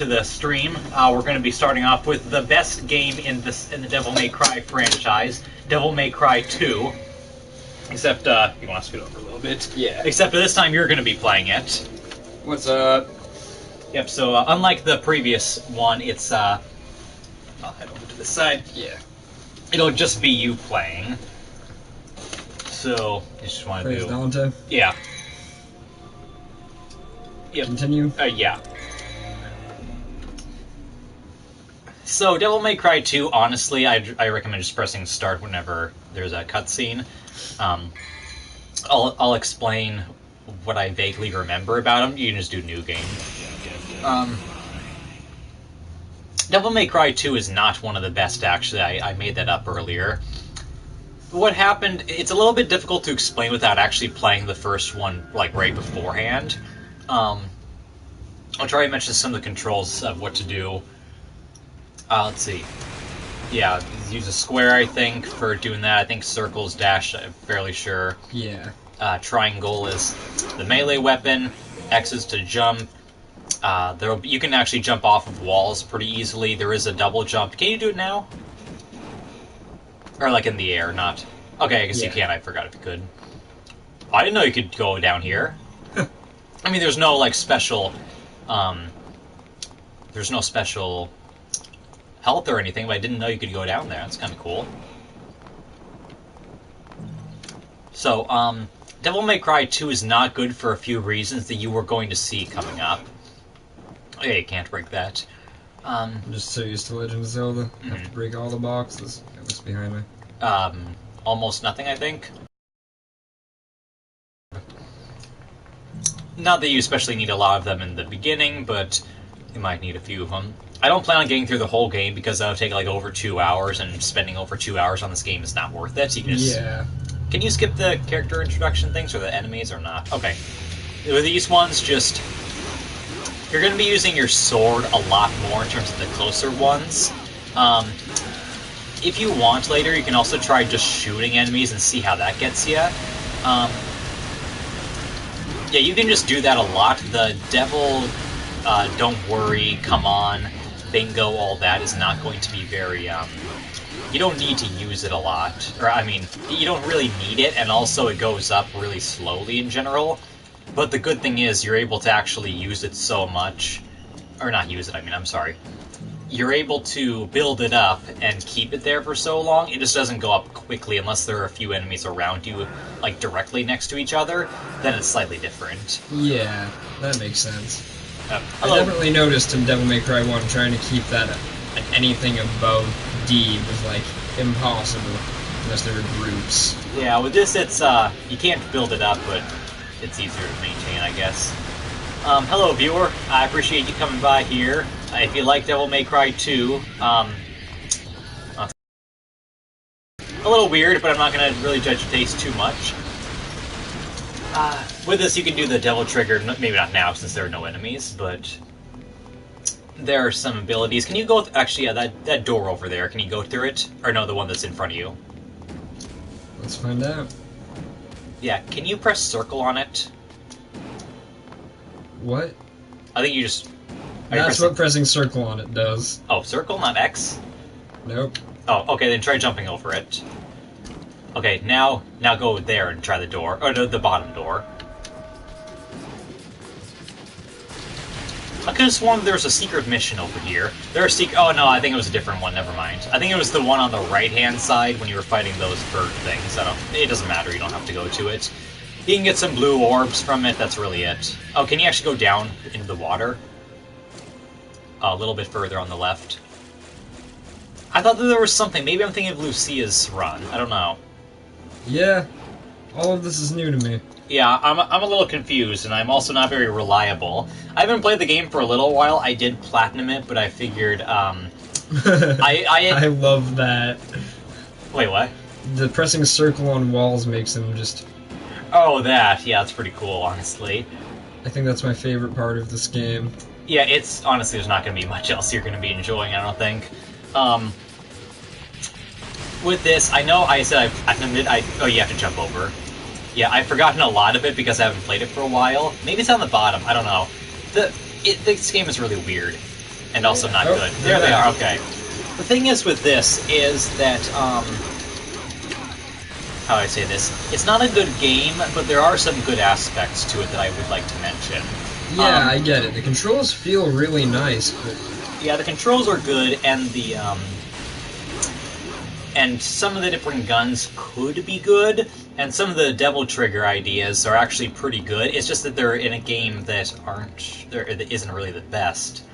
To the stream. We're going to be starting off with the best game in the Devil May Cry franchise, Devil May Cry 2. Except, you want to scoot over a little bit? Yeah. Except this time you're going to be playing it. What's up? Yep, so unlike the previous one, it's, I'll head over to this side. Yeah. It'll just be you playing. So, I just want to Praise do... Dante. Yeah. Yep. Continue. Yeah. So, Devil May Cry 2, honestly, I recommend just pressing start whenever there's a cutscene. I'll explain what I vaguely remember about them. You can just do new game. Devil May Cry 2 is not one of the best, actually. I made that up earlier. What happened, it's a little bit difficult to explain without actually playing the first one, like, right beforehand. I'll try to mention some of the controls of what to do. Let's see. Yeah, use a square, I think, for doing that. I think circle's dash, I'm fairly sure. Yeah. Triangle is the melee weapon. X is to jump. You can actually jump off of walls pretty easily. There is a double jump. Can you do it now? Or like in the air, not... Okay, I guess you can. I forgot if you could. I didn't know you could go down here. I mean, there's no, like, special... There's no special... health or anything, but I didn't know you could go down there. That's kind of cool. So, Devil May Cry 2 is not good for a few reasons that you were going to see coming up. Okay, you can't break that. I'm just so used to Legend of Zelda. I have to break all the boxes. What's behind me? Almost nothing, I think. Not that you especially need a lot of them in the beginning, but you might need a few of them. I don't plan on getting through the whole game because that'll take like over 2 hours, and spending over 2 hours on this game is not worth it. So you can just... Yeah. Can you skip the character introduction things or the enemies or not? Okay. With these ones, just... You're going to be using your sword a lot more in terms of the closer ones. If you want later, you can also try just shooting enemies and see how that gets you. Yeah, you can just do that a lot. The devil, don't worry, come on, bingo, all that is not going to be very, you don't need to use it a lot. Or, I mean, you don't really need it, and also it goes up really slowly in general. But the good thing is, you're able to actually use it so much. Or not use it, I mean, I'm sorry. You're able to build it up and keep it there for so long. It just doesn't go up quickly unless there are a few enemies around you, like, directly next to each other. Then it's slightly different. Yeah, that makes sense. I Hello. definitely noticed in Devil May Cry 1 trying to keep that at anything above D was, like, impossible. Unless there were groups. Yeah, with this, it's, you can't build it up, but it's easier to maintain, I guess. Hello, viewer. I appreciate you coming by here. If you like Devil May Cry 2, a little weird, but I'm not going to really judge your taste too much. With this, you can do the Devil Trigger, maybe not now since there are no enemies, but there are some abilities. Can you go... Actually, yeah, that door over there, can you go through it? Or no, the one that's in front of you. Let's find out. Yeah, can you press circle on it? What? I think you just... That's what pressing circle on it does. Oh, circle, not X? Nope. Oh, okay, then try jumping over it. Okay, now go there and try the door. Or the bottom door. I could have sworn there was a secret mission over here. Oh no, I think it was a different one, never mind. I think it was the one on the right-hand side when you were fighting those bird things. It doesn't matter, you don't have to go to it. You can get some blue orbs from it, that's really it. Oh, can you actually go down into the water? A little bit further on the left. I thought that there was something. Maybe I'm thinking of Lucia's run. I don't know. Yeah. All of this is new to me. Yeah, I'm a little confused, and I'm also not very reliable. I haven't played the game for a little while. I did platinum it, but I figured, I love that. Wait, what? The pressing circle on walls makes them just... Oh, that. Yeah, that's pretty cool, honestly. I think that's my favorite part of this game. Yeah, it's... Honestly, there's not going to be much else you're going to be enjoying, I don't think. With this, I know I said I've platinumed it. Oh, you have to jump over. Yeah, I've forgotten a lot of it because I haven't played it for a while. Maybe it's on the bottom, I don't know. This game is really weird. and also not Oh, good. they're There they back. are. Okay. The thing is with this is that how do I say this? It's not a good game, but there are some good aspects to it that I would like to mention. Yeah, I get it. The controls feel really nice, but Yeah, the controls are good, and and some of the different guns could be good, and some of the Devil Trigger ideas are actually pretty good. It's just that they're in a game that that isn't really the best.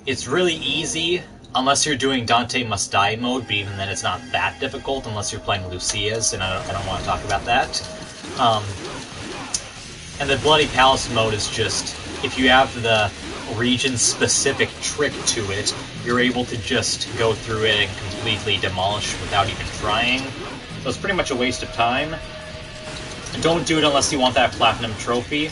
It's really easy unless you're doing Dante Must Die mode, but even then it's not that difficult unless you're playing Lucia's, and I don't want to talk about that. And the Bloody Palace mode is just, if you have the region-specific trick to it, you're able to just go through it and completely demolish without even trying. So it's pretty much a waste of time. Don't do it unless you want that Platinum Trophy.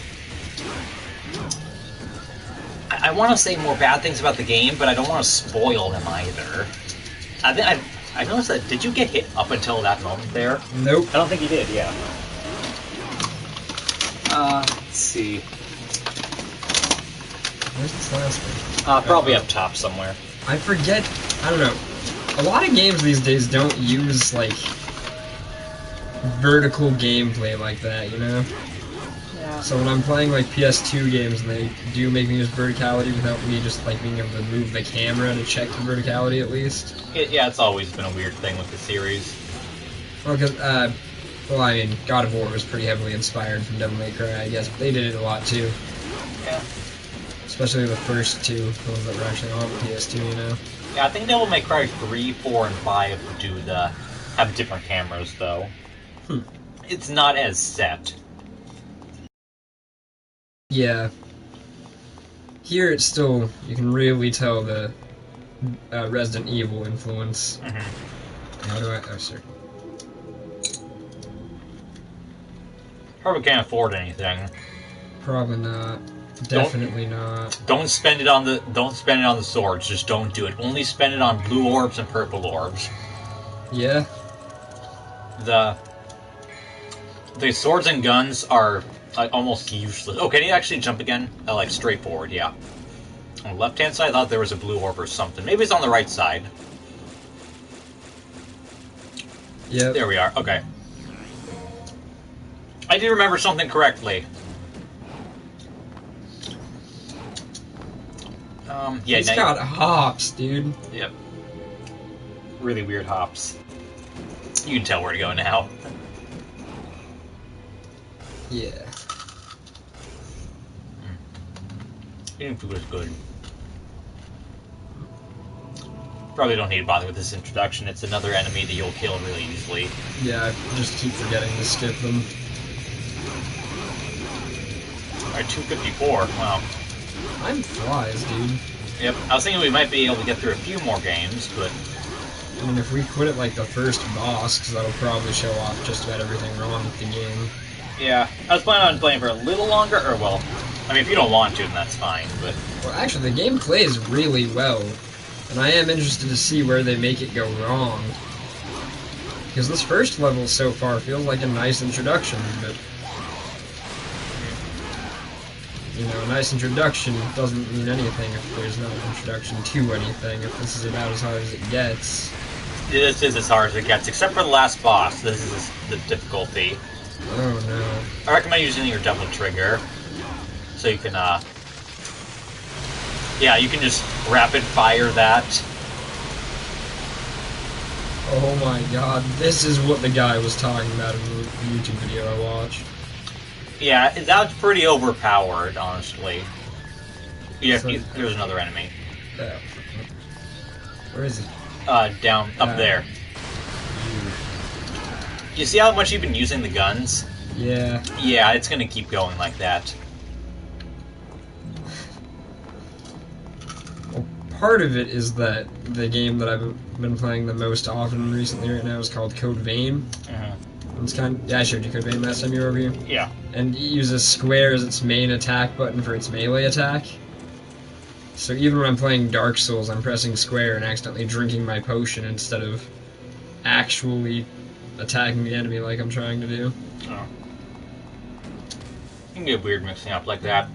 I want to say more bad things about the game, but I don't want to spoil them either. I noticed that. Did you get hit up until that moment there? nope. I don't think you did, yeah. Let's see. Where's this last one? Probably up top somewhere. I forget. I don't know. A lot of games these days don't use like vertical gameplay like that, you know? Yeah. So when I'm playing like PS2 games and they do make me use verticality without me just like being able to move the camera to check the verticality at least. Yeah, it's always been a weird thing with the series. Well, because, well, I mean, God of War was pretty heavily inspired from Devil May Cry, I guess, but they did it a lot too. Yeah. Especially the first two, the ones that were actually on the PS2, you know? Yeah, I think Devil May Cry 3, 4, and 5 have different cameras, though. It's not as set. Yeah. Here it's still, you can really tell the Resident Evil influence. How do I, oh, sorry. Probably can't afford anything. Probably not. Definitely not. Don't spend it on the swords. Just don't do it. Only spend it on blue orbs and purple orbs. Yeah? The swords and guns are almost useless. Oh, can you actually jump again? Like straight forward, yeah. On the left-hand side, I thought there was a blue orb or something. Maybe it's on the right side. Yep. There we are. Okay. I did remember something correctly. Yeah, He's got hops, dude. Yep. Really weird hops. You can tell where to go now. Yeah. Eating food is good. Probably don't need to bother with this introduction. It's another enemy that you'll kill really easily. Yeah, I just keep forgetting to skip them. Alright, 254. Wow. Time flies, dude. Yep. I was thinking we might be able to get through a few more games, but I mean, if we quit at like the first boss, because that'll probably show off just about everything wrong with the game. yeah. I was planning on playing for a little longer, or well, I mean, if you don't want to, then that's fine, but Well, actually, the game plays really well, and I am interested to see where they make it go wrong. Because this first level so far feels like a nice introduction, but you know, a nice introduction doesn't mean anything if there's not an introduction to anything, if this is about as hard as it gets. this is as hard as it gets, except for the last boss. This is the difficulty. Oh no. I recommend using your double trigger, so you can, yeah, you can just rapid fire that. Oh my god, this is what the guy was talking about in the YouTube video I watched. Yeah, that's pretty overpowered, honestly. Yeah, So- there's another enemy. Where is he? Down, up there. You see how much you've been using the guns? Yeah. Yeah, it's gonna keep going like that. Well, part of it is that the game that I've been playing the most often recently right now is called Code Vein. It's kind of, yeah, I showed you Code Vein last time you were over here. Yeah. And it uses square as its main attack button for its melee attack. So even when I'm playing Dark Souls, I'm pressing square and accidentally drinking my potion instead of actually attacking the enemy like I'm trying to do. Oh. It can get weird mixing up like that.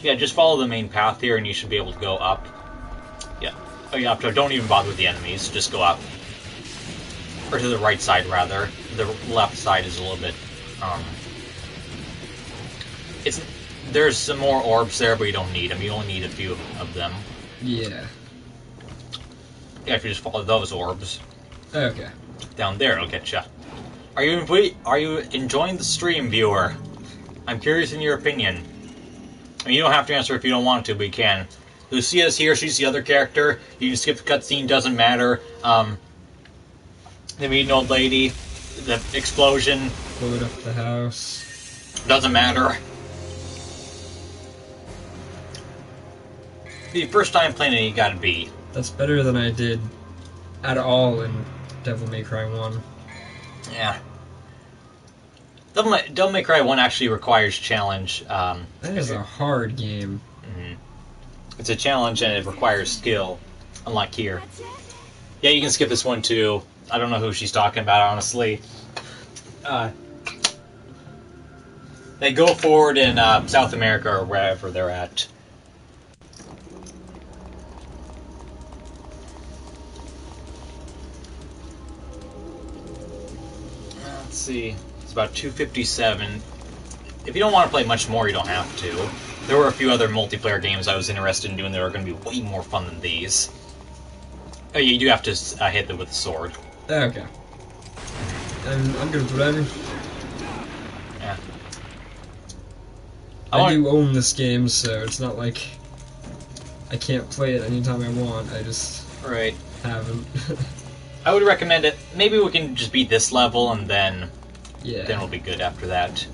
Yeah, just follow the main path here, and you should be able to go up. Yeah. Oh, yeah, don't even bother with the enemies. Just go up. Or to the right side, rather. The left side is a little bit, there's some more orbs there, but you don't need them. You only need a few of them. Yeah. Yeah, if you just follow those orbs. Okay. Down there, it'll get you. Are you enjoying the stream, viewer? I'm curious in your opinion. I mean, you don't have to answer if you don't want to, but you can. Lucia's here, she's the other character. You can skip the cutscene, doesn't matter. The meeting old lady, the explosion. Blow it up the house. Doesn't matter. The first time playing it, you gotta be. That's better than I did at all in Devil May Cry 1. Yeah. Devil May Cry 1 actually requires challenge. That is a hard game. Mm-hmm. It's a challenge and it requires skill, unlike here. Yeah, you can skip this one too. I don't know who she's talking about, honestly. They go forward in South America or wherever they're at. Let's see. It's about 2:57. If you don't want to play much more, you don't have to. There were a few other multiplayer games I was interested in doing that are going to be way more fun than these. Oh, yeah, you do have to hit them with the sword. Okay. I'm good with whatever. Yeah. I do own this game, so it's not like I can't play it anytime I want. I just haven't. I would recommend it. Maybe we can just beat this level and then we'll be good after that.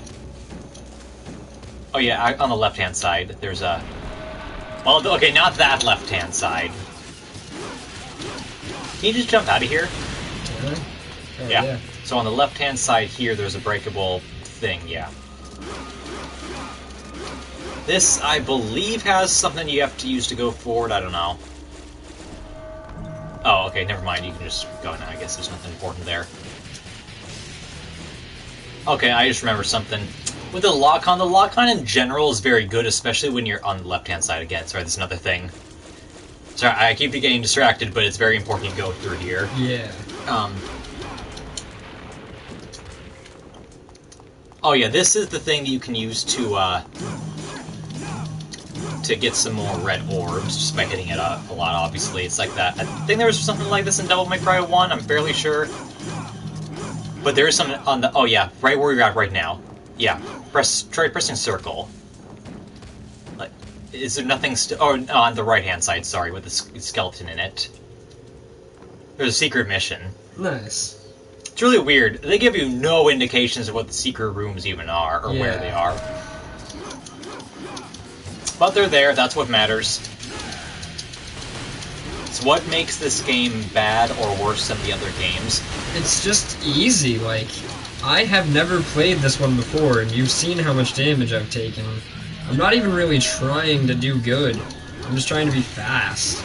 Oh yeah, on the left-hand side, there's a... Well, okay, not that left-hand side. Can you just jump out of here? Oh, yeah. So on the left-hand side here, there's a breakable thing, yeah. This, I believe, has something you have to use to go forward, I don't know. Oh, okay, never mind, you can just go now, I guess there's nothing important there. Okay, I just remember something. With the lock-on in general is very good, especially when you're on the left-hand side again. Sorry, there's another thing. Sorry, I keep getting distracted, but it's very important you go through here. Yeah. Oh yeah, this is the thing that you can use to get some more red orbs, just by hitting it a lot, obviously. It's like that. I think there was something like this in Devil May Cry 1, I'm fairly sure. But there is something on the... Oh yeah, right where you're at right now. Yeah, try pressing circle. Like, is there nothing on the right-hand side, sorry, with the skeleton in it. There's a secret mission. Nice. It's really weird. They give you no indications of what the secret rooms even are, or where they are. But they're there, that's what matters. It's what makes this game bad or worse than the other games. It's just easy, like... I have never played this one before, and you've seen how much damage I've taken. I'm not even really trying to do good. I'm just trying to be fast.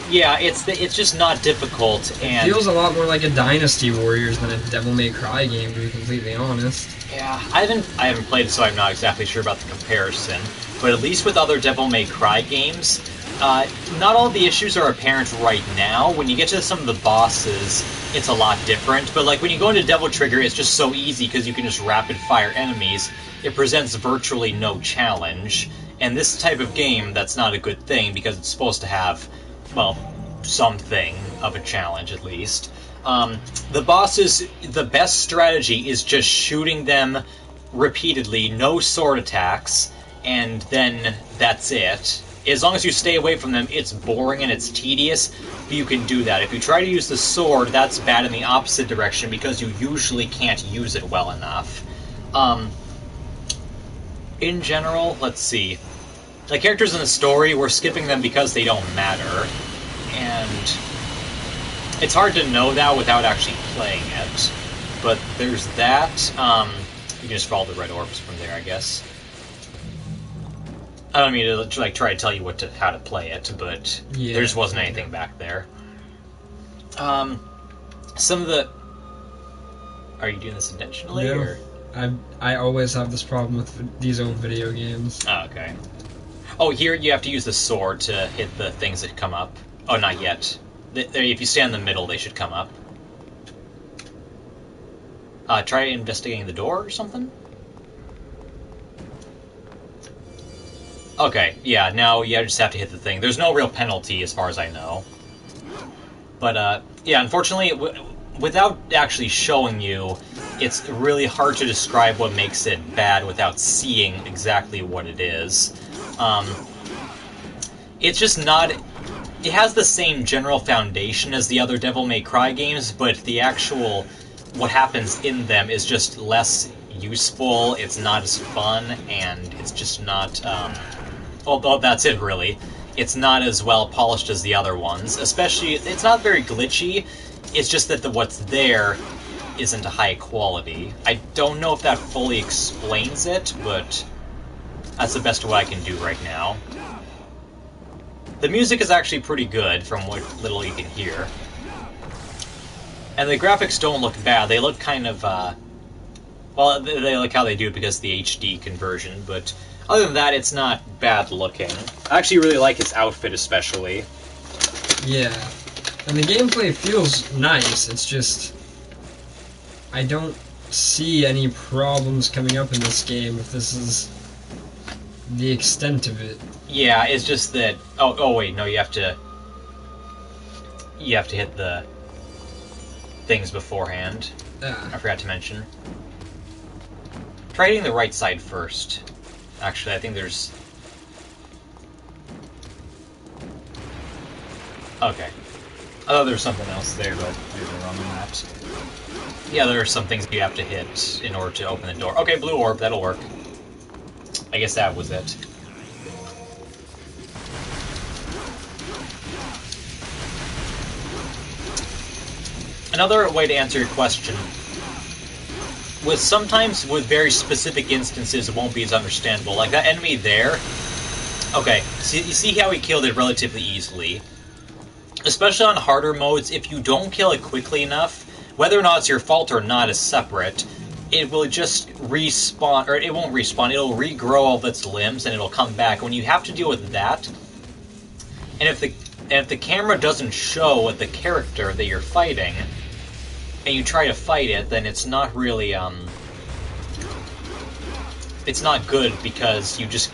Yeah, it's just not difficult, and... It feels a lot more like a Dynasty Warriors than a Devil May Cry game, to be completely honest. Yeah, I haven't played it, so I'm not exactly sure about the comparison. But at least with other Devil May Cry games, not all the issues are apparent right now. When you get to some of the bosses, it's a lot different. But like when you go into Devil Trigger, it's just so easy because you can just rapid fire enemies. It presents virtually no challenge. And this type of game, that's not a good thing because it's supposed to have, well, something of a challenge at least. The bosses, the best strategy is just shooting them repeatedly, no sword attacks, and then that's it. As long as you stay away from them, it's boring and it's tedious, but you can do that. If you try to use the sword, that's bad in the opposite direction because you usually can't use it well enough. In general, let's see. The characters in the story, we're skipping them because they don't matter, and it's hard to know that without actually playing it. But there's that. You can just follow the red orbs from there, I guess. I don't mean to like try to tell you how to play it, but there just wasn't anything back there. Some of the... Are you doing this intentionally? No. Or? I always have this problem with these old video games. Oh, okay. Oh, here you have to use the sword to hit the things that come up. Oh, not yet. If you stand in the middle, they should come up. Try investigating the door or something? Okay, yeah, now you just have to hit the thing. There's no real penalty as far as I know. But, yeah, unfortunately, without actually showing you, it's really hard to describe what makes it bad without seeing exactly what it is. It's just not... It has the same general foundation as the other Devil May Cry games, but the actual... what happens in them is just less useful, it's not as fun, and it's just not... although that's it, really. It's not as well polished as the other ones. Especially, it's not very glitchy, it's just that what's there isn't a high quality. I don't know if that fully explains it, but that's the best way I can do right now. The music is actually pretty good, from what little you can hear. And the graphics don't look bad, they look kind of, well, they look how they do because of the HD conversion, but other than that, it's not bad looking. I actually really like his outfit, especially. Yeah. And the gameplay feels nice, it's just... I don't see any problems coming up in this game if this is the extent of it. Yeah, it's just that... Oh wait, no, you have to hit the things beforehand. I forgot to mention. Try hitting the right side first. Actually, I think there's... Okay. I thought there was something else there, but maybe I'm wrong on that. Yeah, there are some things you have to hit in order to open the door. Okay, blue orb, that'll work. I guess that was it. Another way to answer your question, sometimes with very specific instances it won't be as understandable. Like that enemy there, okay, so you see how he killed it relatively easily. Especially on harder modes, if you don't kill it quickly enough, whether or not it's your fault or not is separate, it will just respawn, or it won't respawn, it'll regrow all of its limbs and it'll come back. When you have to deal with that, and if the camera doesn't show the character that you're fighting, and you try to fight it, then it's not really, it's not good, because you just,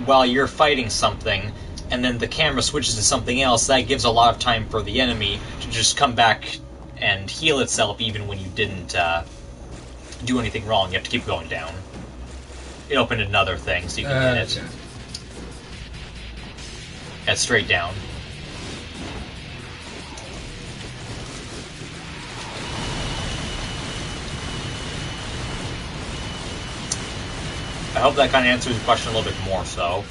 while you're fighting something, and then the camera switches to something else, that gives a lot of time for the enemy to just come back and heal itself even when you didn't do anything wrong. You have to keep going down. It opened another thing, so you can hit it. Yeah, straight down. I hope that kind of answers the question a little bit more so.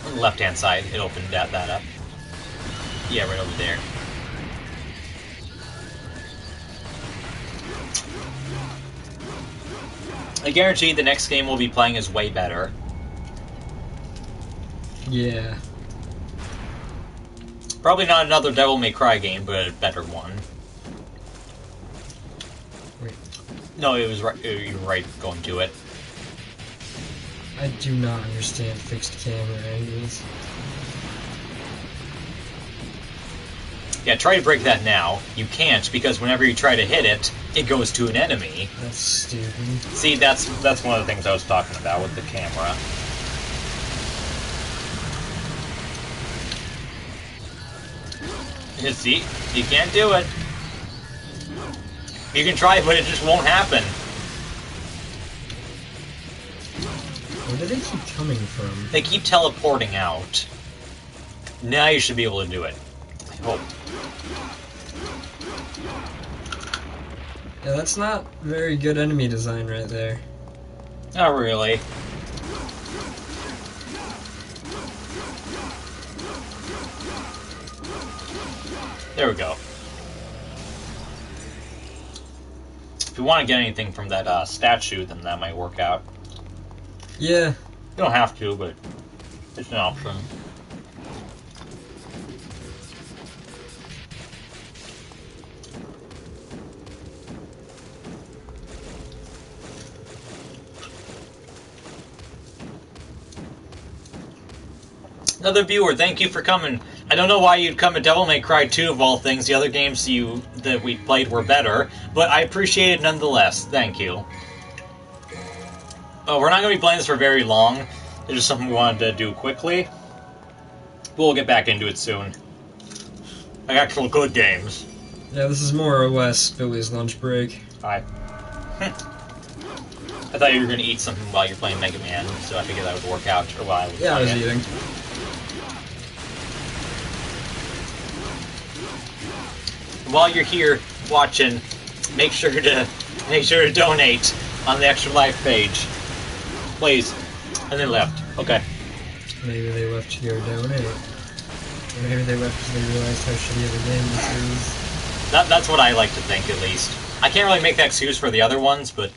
On the left-hand side, it opened that up. Yeah, right over there. I guarantee the next game we'll be playing is way better. Yeah. Probably not another Devil May Cry game, but a better one. Wait. No, it was right. You were right going to it. I do not understand fixed camera angles. Yeah, try to break that now. You can't, because whenever you try to hit it, it goes to an enemy. That's stupid. See, that's one of the things I was talking about with the camera. See? You can't do it. You can try, but it just won't happen. Where do they keep coming from? They keep teleporting out. Now you should be able to do it. I hope. Yeah, that's not very good enemy design right there. Not really. There we go. If you want to get anything from that statue, then that might work out. Yeah. You don't have to, but it's an option. Another viewer, thank you for coming. I don't know why you'd come to Devil May Cry 2 of all things. The other games that we played were better, but I appreciate it nonetheless. Thank you. Oh, we're not going to be playing this for very long. It's just something we wanted to do quickly. We'll get back into it soon. Like actual good games. Yeah, this is more or less Billy's lunch break. Hi. I thought you were going to eat something while you're playing Mega Man, so I figured that would work out. Or while I was Yeah, I was playing. eating. While you're here watching, make sure to donate on the Extra Life page, please. And they left. Okay. Maybe they left to go donate. Or maybe they left because they realized how shitty of a game this is. That's what I like to think, at least. I can't really make that excuse for the other ones, but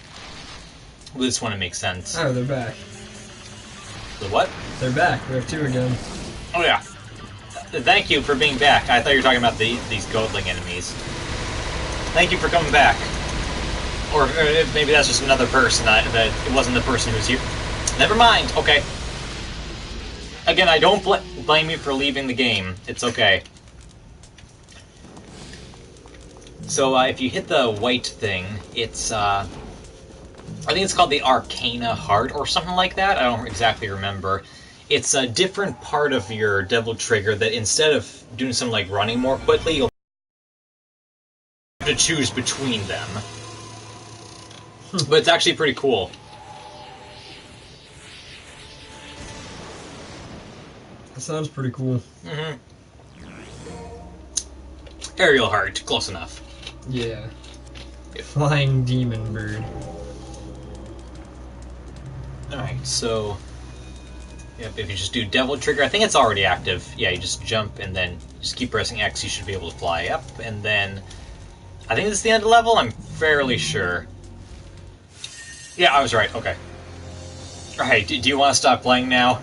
this one it makes sense. Oh, they're back. The what? They're back. We have 2 again. Oh yeah. Thank you for being back. I thought you were talking about these Goldling enemies. Thank you for coming back. Or maybe that's just another person. That it wasn't the person who's here. Never mind. Okay. Again, I don't blame you for leaving the game. It's okay. So if you hit the white thing, it's I think it's called the Arcana Heart or something like that. I don't exactly remember. It's a different part of your Devil Trigger that instead of doing some like running more quickly, you'll have to choose between them. But it's actually pretty cool. That sounds pretty cool. Mm-hmm. Aerial Heart, close enough. Yeah. Flying Demon Bird. Alright, so yep, if you just do Devil Trigger, I think it's already active. Yeah, you just jump and then just keep pressing X, you should be able to fly up, and then I think this is the end of the level, I'm fairly sure. Yeah, I was right, okay. Alright, do you want to stop playing now?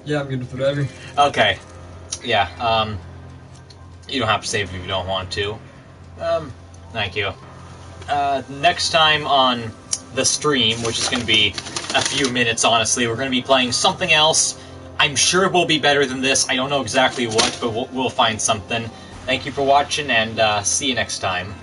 Yeah, I'm good with whatever. Okay. Yeah, you don't have to save if you don't want to. Thank you. Next time on the stream, which is going to be a few minutes, honestly, we're going to be playing something else. I'm sure it will be better than this. I don't know exactly what, but we'll find something. Thank you for watching, and see you next time.